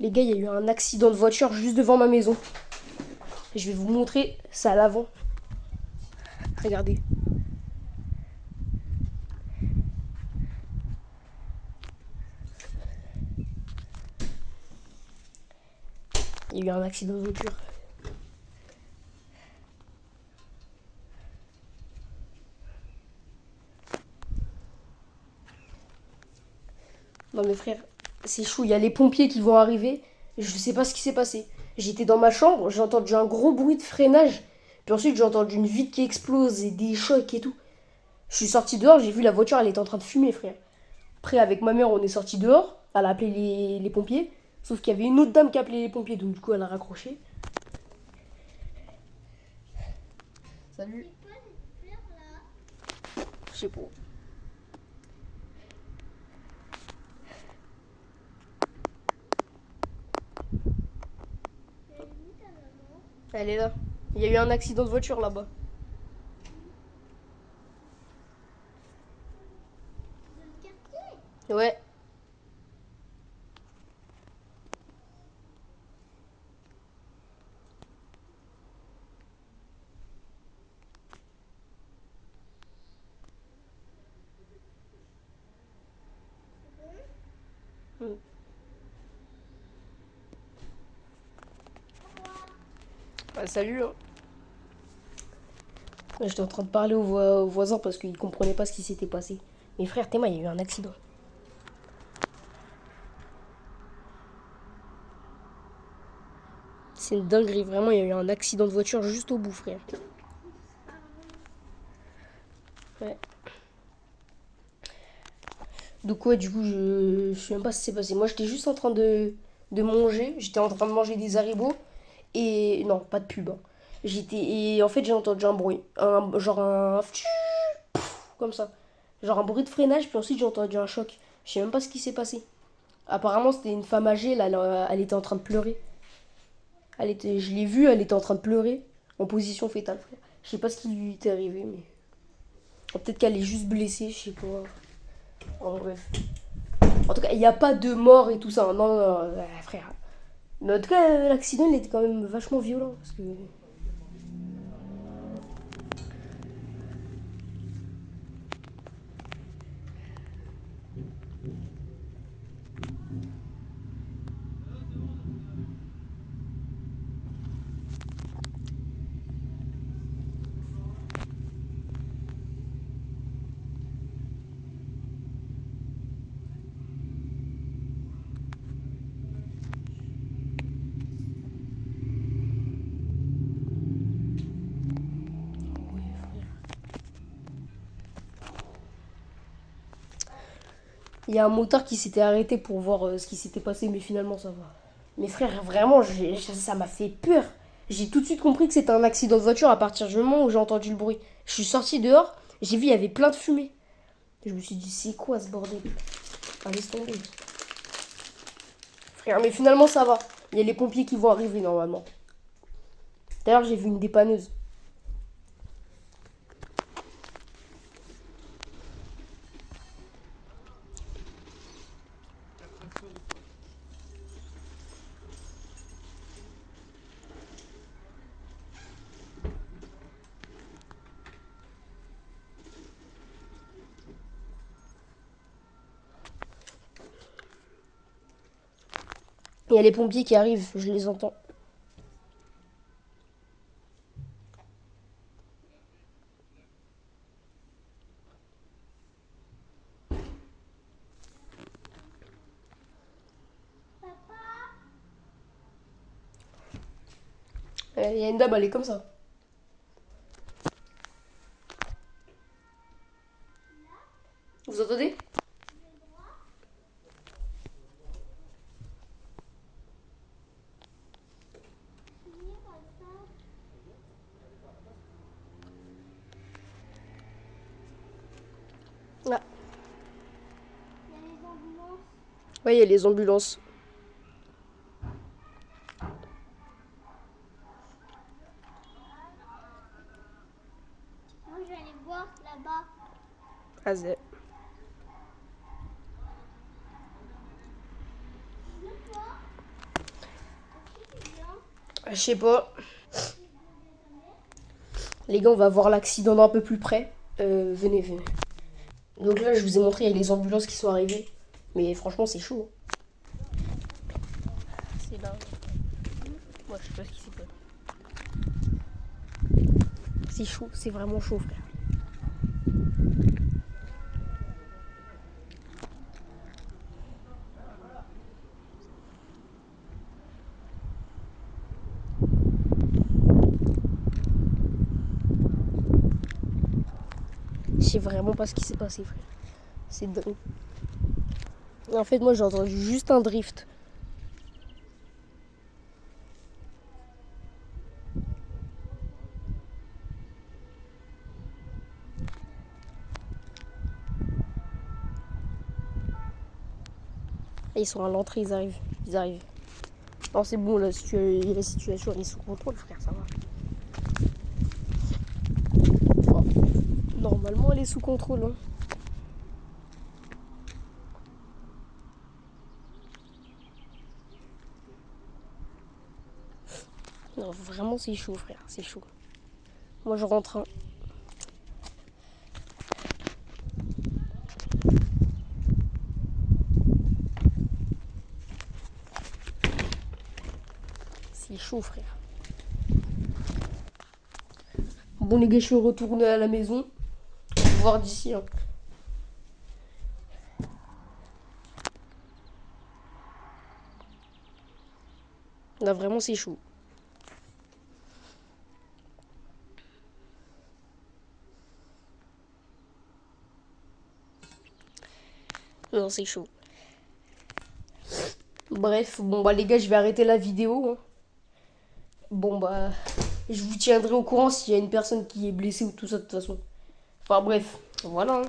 Les gars, il y a eu un accident de voiture juste devant ma maison. Je vais vous montrer ça à l'avant. Regardez. Il y a eu un accident de voiture. Non mais frère, c'est chou, il y a les pompiers qui vont arriver. Je sais pas ce qui s'est passé. J'étais dans ma chambre, j'ai entendu un gros bruit de freinage. Puis ensuite j'ai entendu une vitre qui explose et des chocs et tout. Je suis sorti dehors, j'ai vu la voiture, elle était en train de fumer, frère. Après, avec ma mère, on est sorti dehors. Elle a appelé les pompiers. Sauf qu'il y avait une autre dame qui a appelé les pompiers, donc du coup, elle a raccroché. Salut. Je sais pas. Elle est là. Il y a eu un accident de voiture là-bas. Ouais. Mm. Ah, salut. Hein. J'étais en train de parler aux voisins parce qu'ils comprenaient pas ce qui s'était passé. Mais frère, Théma, il y a eu un accident. C'est une dinguerie, vraiment, il y a eu un accident de voiture juste au bout, frère. Ouais. Donc ouais, du coup, je sais même pas ce qui s'est passé. Moi, j'étais juste en train de manger. J'étais en train de manger des haribots. Et non, pas de pub. Hein. Et en fait, j'ai entendu un bruit. Genre un... Comme ça. Genre un bruit de freinage, puis ensuite j'ai entendu un choc. Je sais même pas ce qui s'est passé. Apparemment, c'était une femme âgée, là, elle était en train de pleurer. Je l'ai vue, elle était en train de pleurer, en position fétale, frère. Je sais pas ce qui lui était arrivé, mais... Peut-être qu'elle est juste blessée, je sais pas. En bref. En tout cas, il n'y a pas de mort et tout ça. Non, non, non, frère. Mais en tout cas, l'accident, il était quand même vachement violent. Parce que... Il y a un motard qui s'était arrêté pour voir ce qui s'était passé, mais finalement, ça va. Mais frère, vraiment, ça m'a fait peur. J'ai tout de suite compris que c'était un accident de voiture à partir du moment où j'ai entendu le bruit. Je suis sorti dehors, j'ai vu, il y avait plein de fumée. Je me suis dit, c'est quoi ce bordel? Ah, laisse tomber. Frère, mais finalement, ça va. Il y a les pompiers qui vont arriver normalement. D'ailleurs, j'ai vu une dépanneuse. Il y a les pompiers qui arrivent, je les entends. Il y a une dame, elle est comme ça. Vous entendez? Ah. Ouais, il y a les ambulances. Moi, je vais aller voir là-bas. Vas-y. Je sais pas. Les gars, on va voir l'accident d'un peu plus près. Venez, venez. Donc là, je vous ai montré, il y a les ambulances qui sont arrivées. Mais franchement, c'est chaud. C'est là. Moi, je sais pas ce qui s'est passé. C'est chaud, c'est vraiment chaud, frère. Je sais vraiment pas ce qui s'est passé, frère. C'est dingue. Et en fait, moi, j'ai entendu juste un drift. Et ils sont à l'entrée, ils arrivent. Ils arrivent. Non, c'est bon, la situation elle est sous contrôle, frère, ça va. Enfin, normalement, elle est sous contrôle. Hein. Non, vraiment, c'est chaud, frère, c'est chaud. Moi, je rentre. Hein. C'est chaud, frère. Bon, les gars, je suis retourné à la maison. On va voir d'ici. Hein. Là, vraiment, c'est chaud. Non, c'est chaud. Bref, bon, bah, les gars, je vais arrêter la vidéo. Hein. Bon, bah, je vous tiendrai au courant s'il y a une personne qui est blessée ou tout ça, de toute façon. Enfin, bref, voilà. Hein.